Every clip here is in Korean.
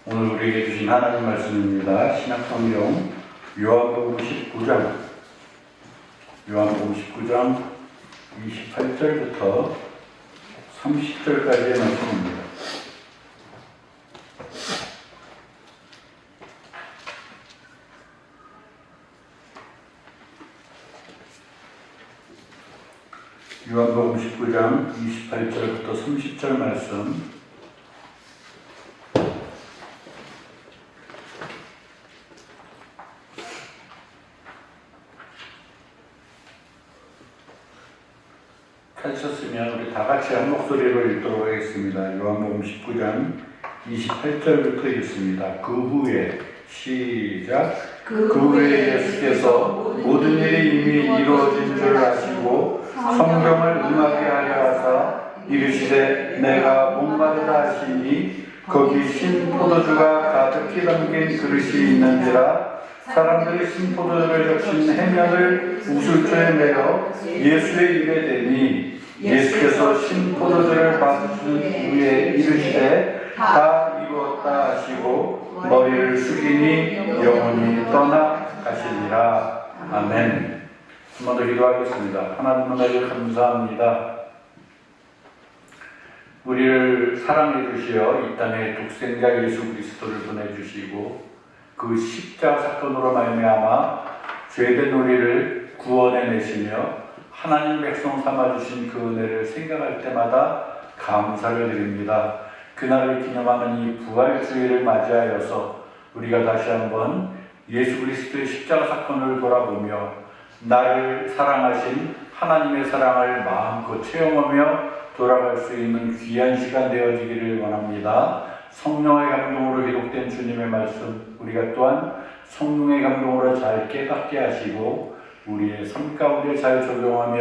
오늘 우리에게 주신 하나님 말씀입니다. 신약성경 요한복음 19장 28절부터 30절까지의 말씀입니다. 요한복음 19장 28절부터 30절 말씀. 찾으셨으면 우리 다 같이 한 목소리로 읽도록 하겠습니다. 요한복음 19장 28절부터 읽습니다. 그 후에 시작. 그 후에 예수께서 모든 일이 이미 이루어진 줄 아시고 성경을 응하게 하려 하사 이르시되 내가 목마르다 하시니 거기 신 포도주가 가득히 담긴 그릇이 있는지라. 사람들이 신 포도주를 적신 해면을 우슬초에 매어 예수의 입에 대니 예수께서 신 포도주를 받으신 후에 이르시되 다 이루었다 하시고 머리를 숙이니 영혼이 떠나 가시니라. 아멘. 한 번 더 기도하겠습니다. 하나님 은혜를 감사합니다. 우리를 사랑해 주시어 이 땅에 독생자 예수 그리스도를 보내주시고 그 십자가 사건으로 말미암아 죄된 우리를 구원해내시며 하나님 백성 삼아주신 그 은혜를 생각할 때마다 감사를 드립니다. 그날을 기념하는 이 부활주의를 맞이하여서 우리가 다시 한번 예수 그리스도의 십자가 사건을 돌아보며 나를 사랑하신 하나님의 사랑을 마음껏 체험하며 돌아갈 수 있는 귀한 시간 되어지기를 원합니다. 성령의 감동으로 기록된 주님의 말씀, 우리가 또한 성령의 감동으로 잘 깨닫게 하시고 우리의 삶 가운데 잘 적용하며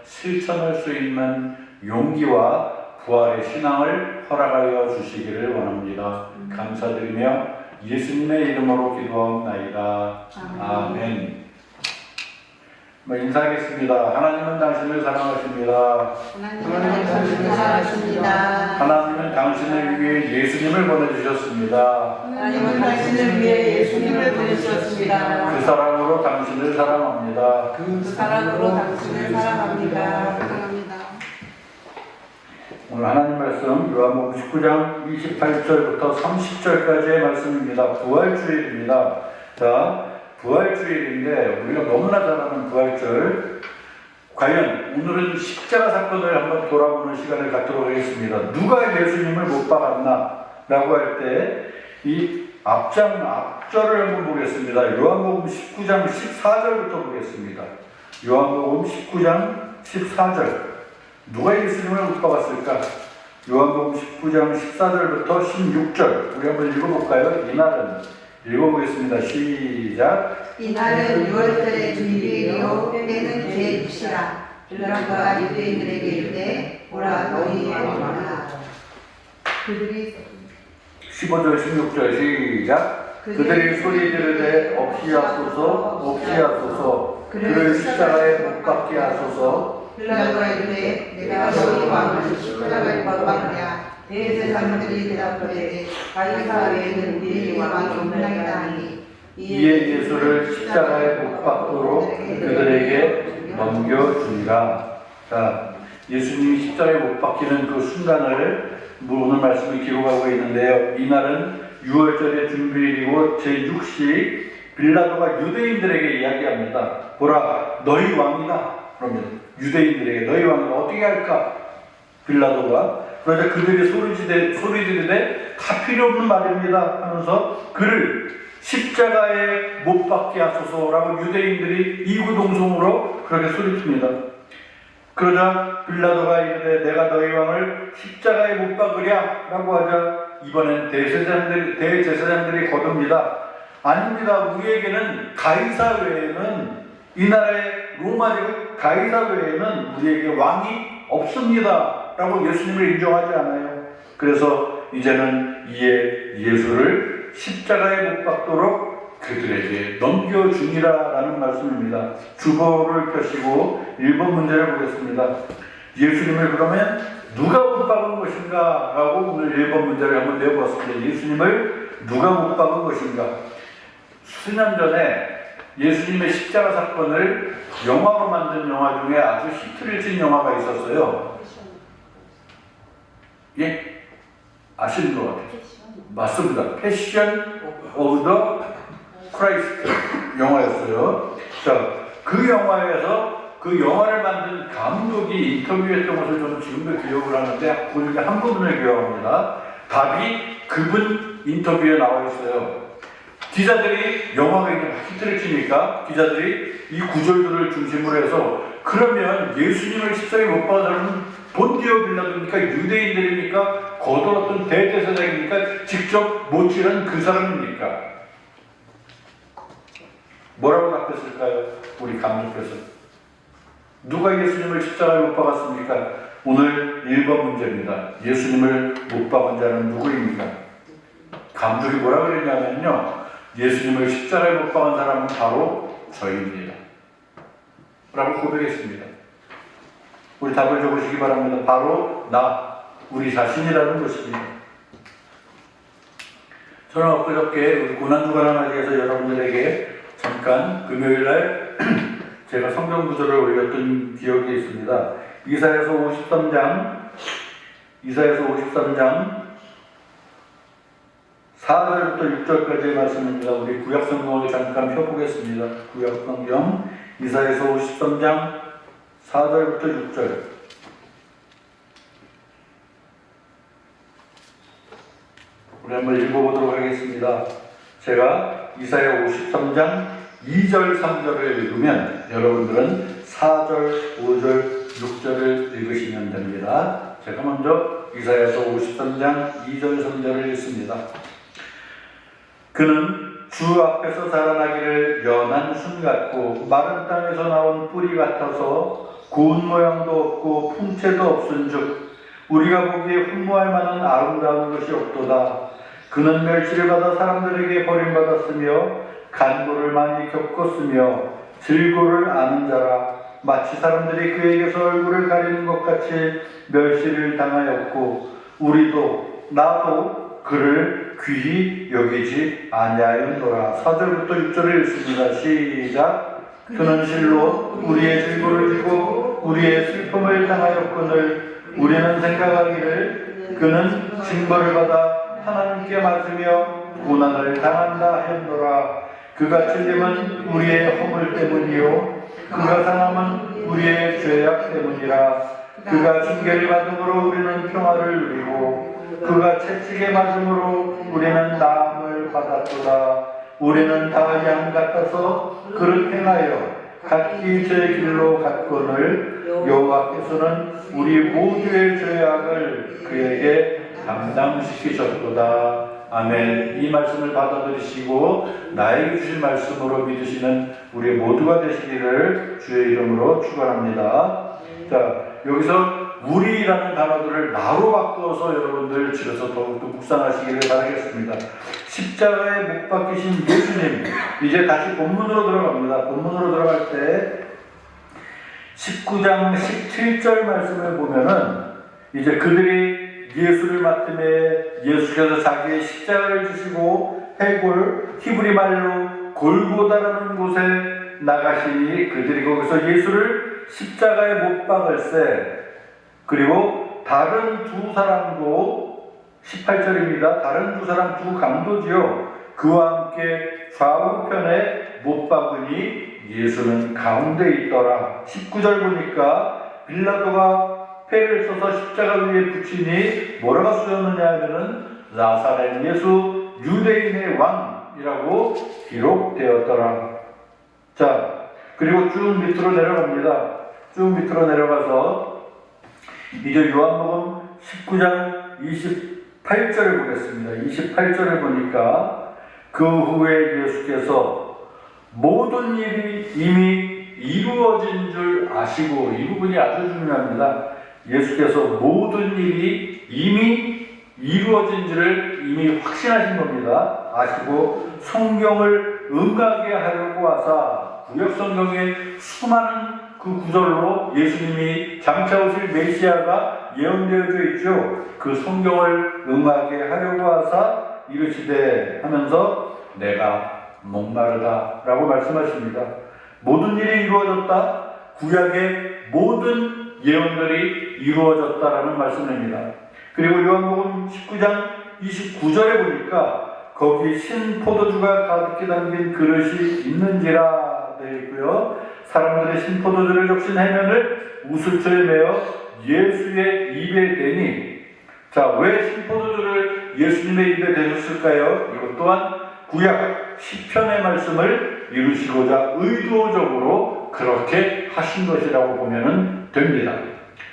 실천할 수 있는 용기와 부활의 신앙을 허락하여 주시기를 원합니다. 감사드리며 예수님의 이름으로 기도하옵나이다. 아멘. 인사하겠습니다. 하나님은 당신을 사랑하십니다. 하나님은 당신을 사랑하십니다. 하나님은 당신을 위해 예수님을 보내주셨습니다. 하나님은 당신을 위해 예수님을 보내주셨습니다. 그 사랑으로 당신을 사랑합니다. 그 사랑으로 당신을 사랑합니다. 사랑합니다. 오늘 하나님 말씀 요한복음 19장 28절부터 30절까지의 말씀입니다. 부활주일입니다. 자, 부활주일인데 우리가 너무나 잘 아는 부활절, 과연 오늘은 십자가 사건을 한번 돌아보는 시간을 갖도록 하겠습니다. 누가 예수님을 못 박았나? 라고 할 때 이 앞절을 한번 보겠습니다. 요한복음 19장 14절부터 보겠습니다. 요한복음 19장 14절. 누가 예수님을 못 박았을까? 요한복음 19장 14절부터 16절. 우리 한번 읽어볼까요? 이날은 읽어보겠습니다. 시작. 이날은 6월절의 주일이요 때는 제6시라. 빌라도가 유대인들에게 이르되 보라 너희의 왕이라. 그들이 15절 16절 시작. 그들이 소리 지르되 없이하소서 없이하소서 그를 십자가에 못 박게 하소서. 빌라도가 이르되 내가 너희 왕을 십자가에 못 박으랴. 대제사장들이 대답하되 가이사 외에는 우리의 왕이 없나이다 하니 이에 예수를 십자가에 못 박도록 그들에게 넘겨주니라. 자, 예수님이 십자가에 못 박히는 그 순간을 오늘 말씀이 기록하고 있는데요. 이날은 6월절의 준비일이고 제6시 빌라도가 유대인들에게 이야기합니다. 보라 너희 왕이다. 그러면 유대인들에게 너희 왕은 어떻게 할까? 빌라도가 그러자 그들이 소리 지르되 다 필요 없는 말입니다 하면서 그를 십자가에 못 박게 하소서라고 유대인들이 이구동성으로 그렇게 소리칩니다. 그러자 빌라도가 이르되 내가 너희 왕을 십자가에 못 박으랴 라고 하자 이번엔 대제사장들이 거듭니다. 아닙니다. 우리에게는 가이사 외에는 이 나라의 로마 제국 가이사 외에는 우리에게 왕이 없습니다 라고 예수님을 인정하지 않아요. 그래서 이제는 이에 예수를 십자가에 못 박도록 그들에게 넘겨주니라 라는 말씀입니다. 주보를 펴시고 1번 문제를 보겠습니다. 예수님을 그러면 누가 못 박은 것인가? 라고 오늘 1번 문제를 한번 내보았습니다. 예수님을 누가 못 박은 것인가? 수년 전에 예수님의 십자가 사건을 영화로 만든 영화 중에 아주 히트를 친 영화가 있었어요. 예? 아시는 것 같아요. 맞습니다. 패션 오브 더 크라이스트 영화였어요. 자, 그 영화에서 그 영화를 만든 감독이 인터뷰했던 것을 저는 지금도 기억을 하는데 그 중에 한 부분을 기억합니다. 답이 그분 인터뷰에 나와 있어요. 기자들이 영화가 이렇게 히트를 치니까 기자들이 이 구절들을 중심으로 해서 그러면 예수님을 십자가에 못 박은 사람은 본디오 빌라도입니까? 유대인들입니까? 거들었던 대제사장입니까? 직접 모치는 그 사람입니까? 뭐라고 답했을까요? 우리 감독께서. 누가 예수님을 십자가에 못 박았습니까? 오늘 1번 문제입니다. 예수님을 못 박은 자는 누구입니까? 감독이 뭐라 그랬냐면요. 예수님을 십자가에 못 박은 사람은 바로 저희입니다. 라고 고백했습니다. 우리 답을 적으시기 바랍니다. 바로 나, 우리 자신이라는 것입니다. 저는 엊그저께 우리 고난주간을 맞이해서 여러분들에게 잠깐 금요일날 제가 성경 구절을 올렸던 기억이 있습니다. 이사야서 53장 4절부터 6절까지의 말씀입니다. 우리 구약성경을 잠깐 펴보겠습니다. 구약성경 이사야서 53장 4절부터 6절. 우리 한번 읽어보도록 하겠습니다. 제가 이사야 53장 2절, 3절을 읽으면 여러분들은 4절, 5절, 6절을 읽으시면 됩니다. 제가 먼저 이사야서 53장 2절, 3절을 읽습니다. 그는 주 앞에서 자라나기를 연한 순 같고 마른 땅에서 나온 뿌리 같아서 고운 모양도 없고 풍채도 없은즉 우리가 보기에 흠모할 만한 아름다운 것이 없도다. 그는 멸시를 받아 사람들에게 버림받았으며 간고를 많이 겪었으며 질고를 아는 자라. 마치 사람들이 그에게서 얼굴을 가리는 것 같이 멸시를 당하였고 우리도 나도 그를 귀히 여기지 아니하였노라. 4절부터 6절을 읽습니다. 시작. 그는 실로 우리의 질고를 지고 우리의 슬픔을 당하였거늘 우리는 생각하기를 그는 징벌을 받아 하나님께 맞으며 고난을 당한다 했노라. 그가 찔림은 우리의 허물 때문이요 그가 상함은 우리의 죄악 때문이라. 그가 징계를 받음으로 우리는 평화를 누리고 그가 채찍에 맞음으로 우리는 나음을 받았도다. 우리는 다 양 같아서 그를 행하여 각기 제 길로 갔거늘 여호와께서는 우리 모두의 죄악을 그에게 담당시키셨도다. 아멘. 이 말씀을 받아들이시고 나에게 주신 말씀으로 믿으시는 우리 모두가 되시기를 주의 이름으로 축원합니다. 자, 여기서 우리라는 단어들을 나로 바꾸어서 여러분들 집에서 더욱더 묵상하시기를 바라겠습니다. 십자가에 못 박히신 예수님, 이제 다시 본문으로 들어갑니다. 본문으로 들어갈 때 19장 17절 말씀을 보면은 이제 그들이 예수를 맡음에 예수께서 자기의 십자가를 주시고 해골 히브리 말로 골고다라는 곳에 나가시니 그들이 거기서 예수를 십자가에 못 박을세. 그리고 다른 두 사람도 18절입니다. 다른 두 사람 두 강도지요. 그와 함께 좌우편에 못 박으니 예수는 가운데 있더라. 19절 보니까 빌라도가 패를 써서 십자가 위에 붙이니 뭐라고 쓰였느냐 하면은 나사렛 예수 유대인의 왕이라고 기록되었더라. 자, 그리고 쭉 밑으로 내려갑니다. 쭉 밑으로 내려가서 이제 요한복음 19장 28절을 보겠습니다. 28절을 보니까 그 후에 예수께서 모든 일이 이미 이루어진 줄 아시고, 이 부분이 아주 중요합니다. 예수께서 모든 일이 이미 이루어진 줄을 이미 확신하신 겁니다. 아시고 성경을 응하게 하려고 하사 구약 성경에 수많은 그 그 구절로 예수님이 장차 오실 메시아가 예언되어져 있죠. 그 성경을 응하게 하려고 하사 이르시되 하면서 내가 목마르다 라고 말씀하십니다. 모든 일이 이루어졌다. 구약의 모든 예언들이 이루어졌다라는 말씀입니다. 그리고 요한복음 19장 29절에 보니까 거기 신 포도주가 가득히 담긴 그릇이 있는지라 되어 있고요. 사람들의 신 포도주를 적신 해면을 우슬초에 메어 예수의 입에 대니, 자, 왜 신 포도주를 예수님의 입에 대셨을까요? 이것 또한 구약 시편의 말씀을 이루시고자 의도적으로 그렇게 하신 것이라고 보면 됩니다.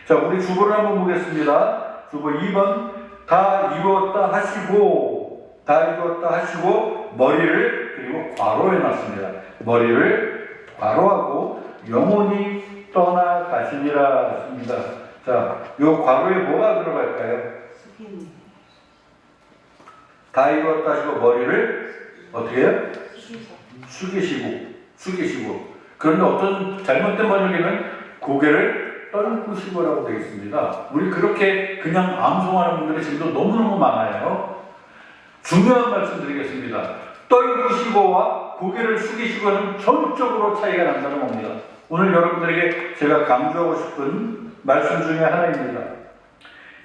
자, 우리 주보를 한번 보겠습니다. 주보 2번, 다 이루었다 하시고 머리를 그리고 괄호해 놨습니다. 머리를 괄호하고 영원히 떠나가시니라 했습니다. 자, 요 괄호에 뭐가 들어갈까요? 다 이루었다 하시고 머리를 어떻게 해요? 숙이시고. 그런데 어떤 잘못된 번역에는 고개를 떨구시고라고 되어 있습니다. 우리 그렇게 그냥 암송하는 분들이 지금도 너무너무 많아요. 중요한 말씀 드리겠습니다. 떨구시고와 고개를 숙이시고는 전적으로 차이가 난다는 겁니다. 오늘 여러분들에게 제가 강조하고 싶은 말씀 중에 하나입니다.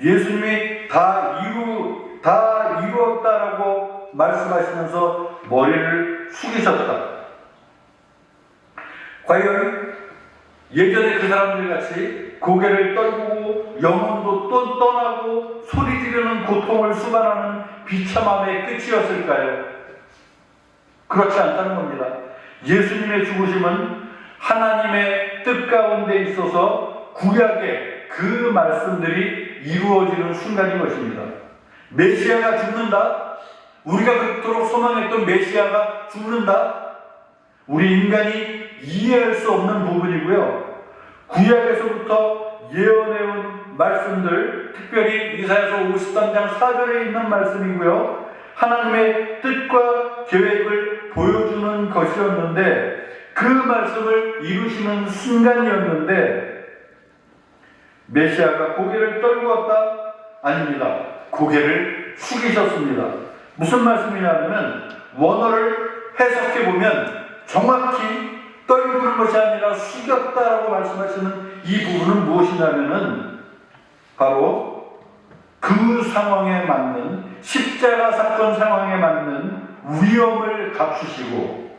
예수님이 다 이루었다라고 말씀하시면서 머리를 숙이셨다. 과연 예전에 그 사람들 같이 고개를 떨구고 영혼도 또 떠나고 소리 지르는 고통을 수반하는 비참함의 끝이었을까요? 그렇지 않다는 겁니다. 예수님의 죽으심은 하나님의 뜻 가운데 있어서 구약의 그 말씀들이 이루어지는 순간인 것입니다. 메시아가 죽는다? 우리가 그토록 소망했던 메시아가 죽는다? 우리 인간이 이해할 수 없는 부분이고요. 구약에서부터 예언해온 말씀들, 특별히 이사야서 53장 4절에 있는 말씀이고요. 하나님의 뜻과 계획을 보여주는 것이었는데 그 말씀을 이루시는 순간이었는데 메시아가 고개를 떨구었다? 아닙니다. 고개를 숙이셨습니다. 무슨 말씀이냐면 원어를 해석해보면 정확히 떨구는 것이 아니라 숙였다라고 말씀하시는 이 부분은 무엇이냐면은 바로 그 상황에 맞는 십자가 사건 상황에 맞는 위험을 갖추시고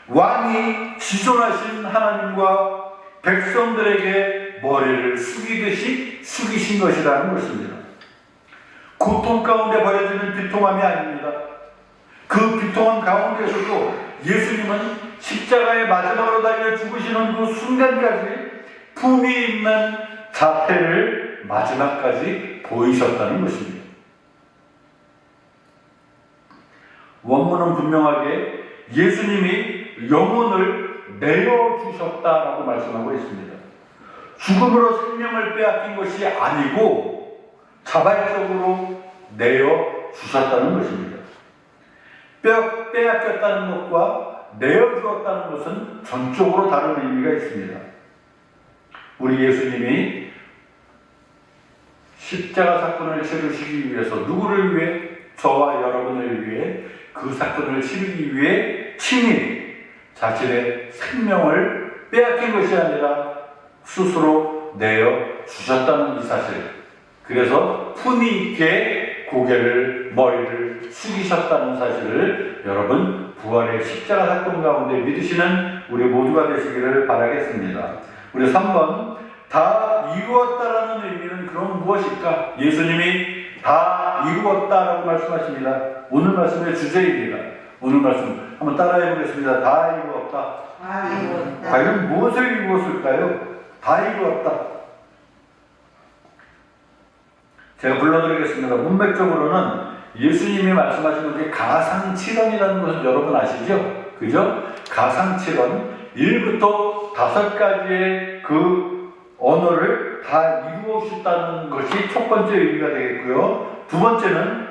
왕이 지존하신 하나님과 백성들에게 머리를 숙이듯이 숙이신 것이라는 것입니다. 고통 가운데 버려지는 비통함이 아닙니다. 그 비통함 가운데서도 예수님은 십자가의 마지막으로 달려 죽으시는 그 순간까지 품위 있는 자태를 마지막까지 보이셨다는 것입니다. 원문은 분명하게 예수님이 영혼을 내어주셨다라고 말씀하고 있습니다. 죽음으로 생명을 빼앗긴 것이 아니고 자발적으로 내어주셨다는 것입니다. 빼앗겼다는 것과 내어주었다는 것은 전적으로 다른 의미가 있습니다. 우리 예수님이 십자가 사건을 치르시기 위해서 누구를 위해? 저와 여러분을 위해 그 사건을 치르기 위해 친히 자신의 생명을 빼앗긴 것이 아니라 스스로 내어주셨다는 이 사실, 그래서 품위 있게 고개를 머리를 숙이셨다는 사실을 여러분 부활의 십자가 사건 가운데 믿으시는 우리 모두가 되시기를 바라겠습니다. 우리 3번 다 이루었다라는 의미는 그럼 무엇일까? 예수님이 다 이루었다라고 말씀하십니다. 오늘 말씀의 주제입니다. 오늘 말씀 한번 따라해 보겠습니다. 다 이루었다. 과연 무엇을 이루었을까요? 다 이루었다. 제가 불러드리겠습니다. 문맥적으로는 예수님이 말씀하신 것이 가상칠언이라는 것은 여러분 아시죠? 그죠? 가상칠언 1부터 5가지의 그 언어를 다 이루었다는 것이 첫 번째 의미가 되겠고요. 두 번째는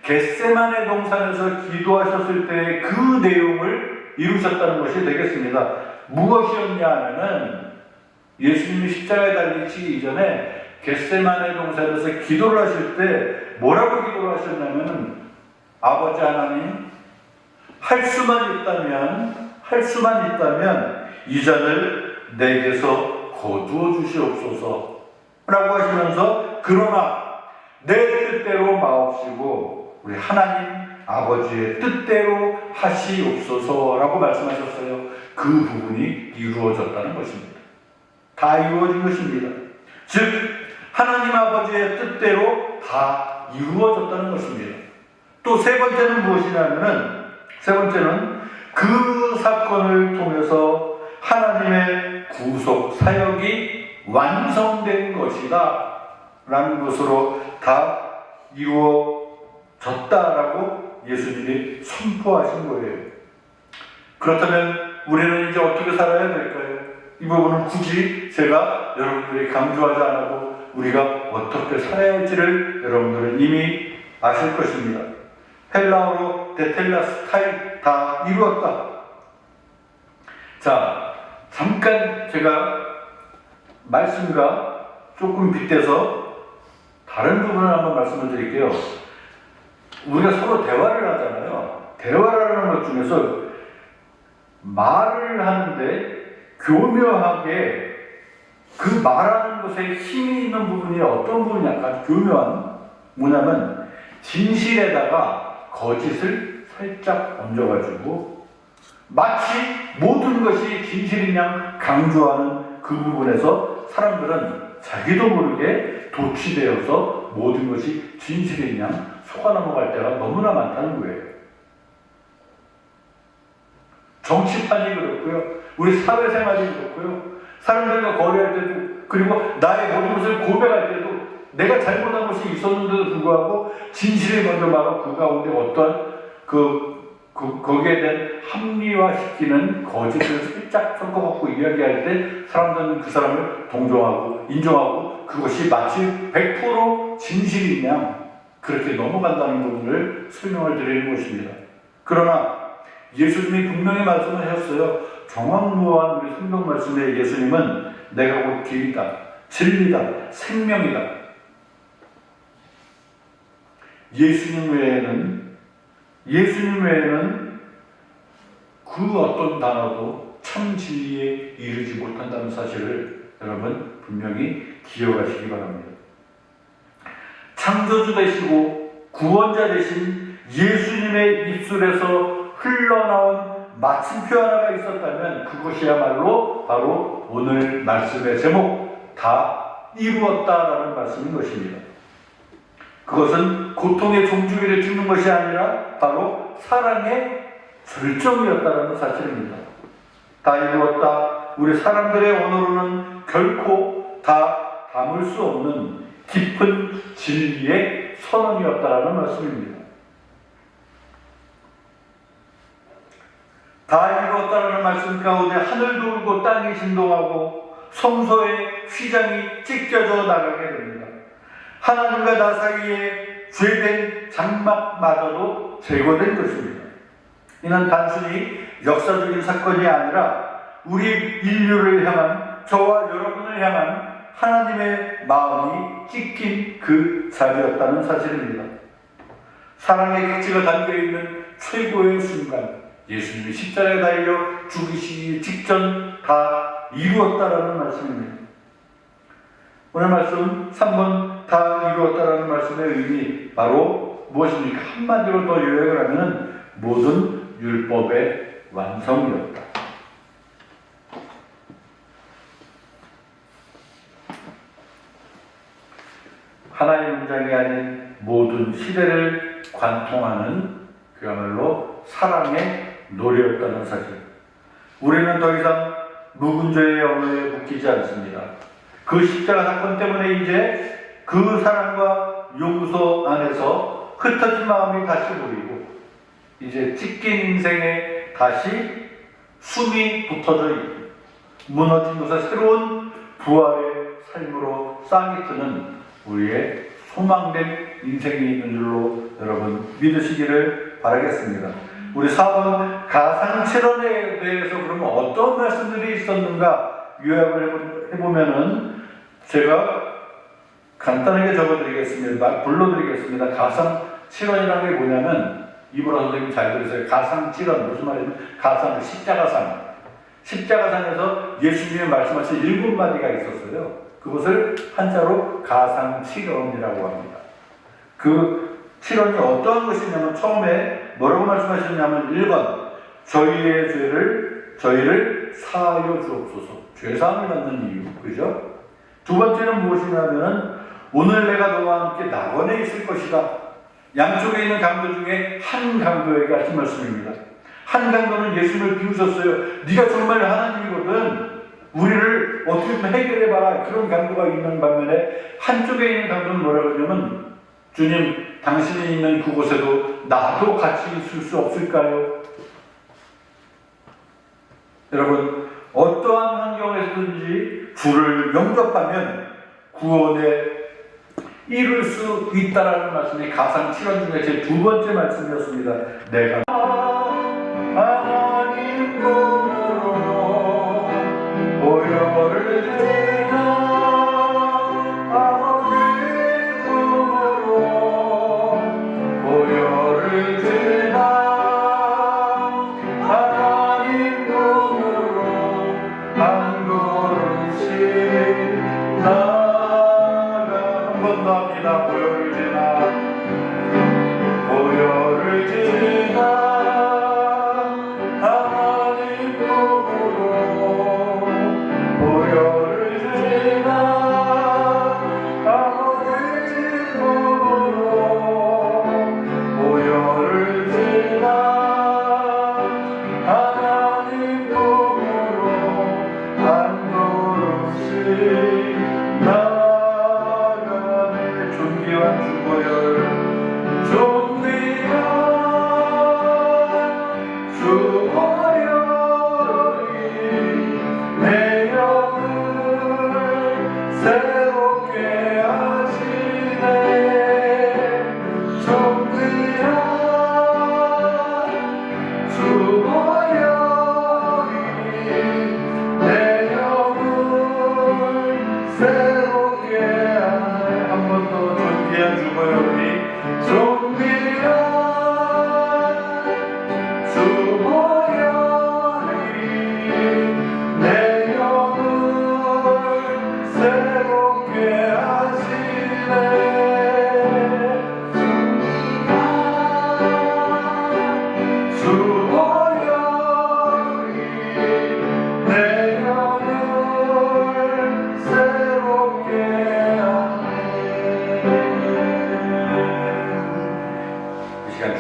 겟세마네 동산에서 기도하셨을 때의 그 내용을 이루셨다는 것이 되겠습니다. 무엇이었냐 하면은 예수님이 십자가에 달리시기 이전에 겟세마네 동산에서 기도를 하실 때 뭐라고 기도를 하셨냐면, 아버지 하나님, 할 수만 있다면 이 잔을 내게서 거두어 주시옵소서 라고 하시면서, 그러나 내 뜻대로 마옵시고 우리 하나님 아버지의 뜻대로 하시옵소서 라고 말씀하셨어요. 그 부분이 이루어졌다는 것입니다. 다 이루어진 것입니다. 즉 하나님 아버지의 뜻대로 다 이루어졌다는 것입니다. 또 세 번째는 무엇이냐면은, 세 번째는 그 사건을 통해서 하나님의 구속 사역이 완성된 것이다 라는 것으로 다 이루어졌다라고 예수님이 선포하신 거예요. 그렇다면 우리는 이제 어떻게 살아야 될까요? 이 부분은 굳이 제가 여러분들이 강조하지 않아도 우리가 어떻게 살아야 할지를 여러분들은 이미 아실 것입니다. 헬라어로 데텔라스타이, 다 이루었다. 자, 잠깐 제가 말씀과 조금 빗대서 다른 부분을 한번 말씀을 드릴게요. 우리가 서로 대화를 하잖아요. 대화를 하는 것 중에서 말을 하는데 교묘하게 그 말하는 것에 힘이 있는 부분이 어떤 부분이 약간 교묘한, 뭐냐면 진실에다가 거짓을 살짝 얹어가지고 마치 모든 것이 진실인 양 강조하는 그 부분에서 사람들은 자기도 모르게 도취되어서 모든 것이 진실인 양 속아 넘어갈 때가 너무나 많다는 거예요. 정치판이 그렇고요, 우리 사회생활이 그렇고요, 사람들과 거래할 때도, 그리고 나의 모든 것을 고백할 때도 내가 잘못한 것이 있었는데도 불구하고 진실을 먼저 말하고 그 가운데 어떠한 거기에 대한 합리화시키는 거짓을 살짝 섞어갖고 이야기할 때 사람들은 그 사람을 동정하고 인정하고 그것이 마치 100% 진실인 양 그렇게 넘어간다는 부분을 설명을 드리는 것입니다. 그러나 예수님이 분명히 말씀을 하셨어요. 정확무한 우리 성경 말씀에 예수님은 내가 곧 길이다, 진리다, 생명이다. 예수님 외에는 그 어떤 단어도 참 진리에 이르지 못한다는 사실을 여러분 분명히 기억하시기 바랍니다. 창조주 되시고 구원자 되신 예수님의 입술에서 흘러나온 마침표 하나가 있었다면 그것이야말로 바로 오늘 말씀의 제목, 다 이루었다라는 말씀인 것입니다. 그것은 고통의 종주기를 찍는 것이 아니라 바로 사랑의 절정이었다는 사실입니다. 다 이루었다. 우리 사람들의 언어로는 결코 다 담을 수 없는 깊은 진리의 선언이었다는 말씀입니다. 다 이루었다는 말씀 가운데 하늘도 울고 땅이 진동하고 성소의 휘장이 찢겨져 나가게 됩니다. 하나님과 나 사이에 죄된 장막마저도 제거된 것입니다. 이는 단순히 역사적인 사건이 아니라 우리 인류를 향한, 저와 여러분을 향한 하나님의 마음이 찢긴 그 자리였다는 사실입니다. 사랑의 가치가 담겨있는 최고의 순간, 예수님이 십자가에 달려 죽으시기 직전 다 이루었다라는 말씀입니다. 오늘 말씀 3번 다 이루었다라는 말씀의 의미, 바로 무엇입니까? 한마디로 더 요약을 하면 모든 율법의 완성이었다. 하나의 문장이 아닌 모든 시대를 관통하는 그야말로 사랑의 노래였다는 사실. 우리는 더 이상 묵은 죄의 언어에 묶이지 않습니다. 그 십자가 사건 때문에 이제 그 사랑과 용서 안에서 흩어진 마음이 다시 보이고 이제 찢긴 인생에 다시 숨이 붙어져 있고 무너진 곳에 새로운 부활의 삶으로 싹이 트는 우리의 소망된 인생이 있는 줄로 여러분 믿으시기를 바라겠습니다. 우리 4번 가상칠언에 대해서 그러면 어떤 말씀들이 있었는가 요약을 해보면은 제가 간단하게 적어드리겠습니다. 불러드리겠습니다. 가상칠언이라는 게 뭐냐면 이보라 선생님 잘 들으세요. 가상칠언 무슨 말이냐면 가상 십자가상. 십자가상에서 예수님이 말씀하신 7마디가 있었어요. 그것을 한자로 가상칠언이라고 합니다. 그 칠언이 어떠한 것이냐면 처음에 뭐라고 말씀하셨냐면 1번 저희의 저희를 사하여 주옵소서. 죄사함을 받는 이유. 그죠? 두 번째는 무엇이냐면 오늘 내가 너와 함께 낙원에 있을 것이다. 양쪽에 있는 강도 중에 한 강도에게 하신 말씀입니다. 한 강도는 예수님을 비우셨어요. 네가 정말 하나님이거든. 우리를 어떻게 좀 해결해봐라. 그런 강도가 있는 반면에 한쪽에 있는 강도는 뭐라고 하냐면 주님 당신이 있는 그곳에도 나도 같이 있을 수 없을까요? 여러분 어떠한 환경에서든지 주를 영접하면 구원에 이룰 수 있다라는 말씀이 가상칠언 중에 제 두 번째 말씀이었습니다. 내가 하나님 꿈으로 보혈을 드리나 아버지 꿈으로 보혈을 드리나 하나님 꿈으로 한 걸음씩 나아가 한 번 더 합니다. 보혈을 드리나 보혈을 드리나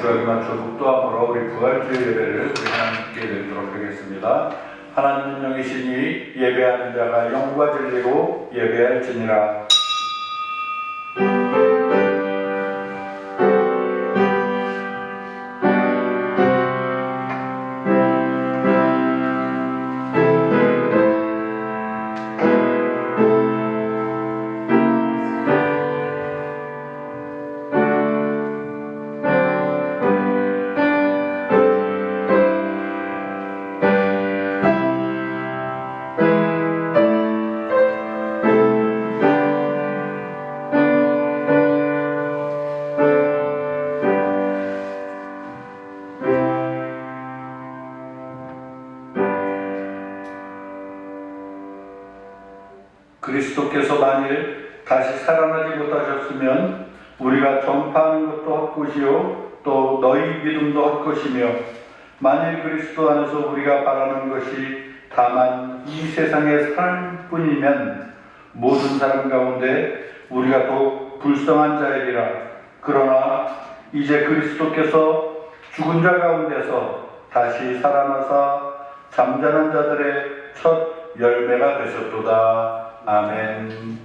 주야기 맞춰 독도함으로 우리 부활주의 예배를 우리 하나님께 드리도록 하겠습니다. 하나님 영이시니 예배하는 자가 영과 진리로 예배할지니라. 그리스도께서 만일 다시 살아나지 못하셨으면 우리가 전파하는 것도 헛것이요 또 너희 믿음도 헛것이며 만일 그리스도 안에서 우리가 바라는 것이 다만 이 세상의 삶뿐이면 모든 사람 가운데 우리가 더욱 불쌍한 자이리라. 그러나 이제 그리스도께서 죽은 자 가운데서 다시 살아나사 잠자는 자들의 첫 열매가 되셨도다. 아멘.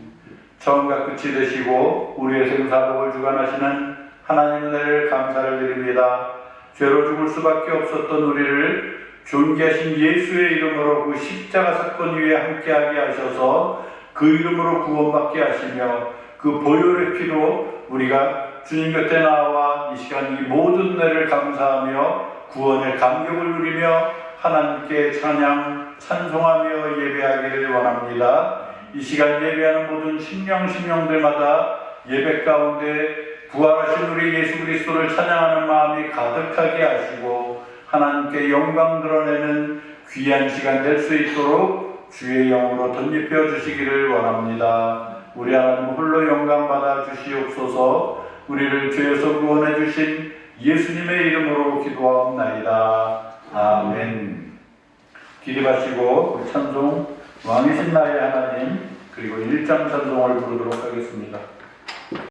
처음과 끝이 되시고 우리의 생사복을 주관하시는 하나님 은혜를 감사를 드립니다. 죄로 죽을 수밖에 없었던 우리를 존귀하신 예수의 이름으로 그 십자가 사건 위에 함께하게 하셔서 그 이름으로 구원받게 하시며 그 보혈의 피로 우리가 주님 곁에 나와 이 시간 이 모든 은혜를 감사하며 구원의 감격을 누리며 하나님께 찬양 찬송하며 예배하기를 원합니다. 이 시간 예배하는 모든 심령들마다 예배 가운데 부활하신 우리 예수 그리스도를 찬양하는 마음이 가득하게 하시고 하나님께 영광 드러내는 귀한 시간 될 수 있도록 주의 영으로 덧입혀 주시기를 원합니다. 우리 하나님 홀로 영광 받아 주시옵소서. 우리를 죄에서 구원해 주신 예수님의 이름으로 기도하옵나이다. 아멘. 기립하시고 찬송 왕이신 나의 하나님 그리고 1장 찬송을 부르도록 하겠습니다.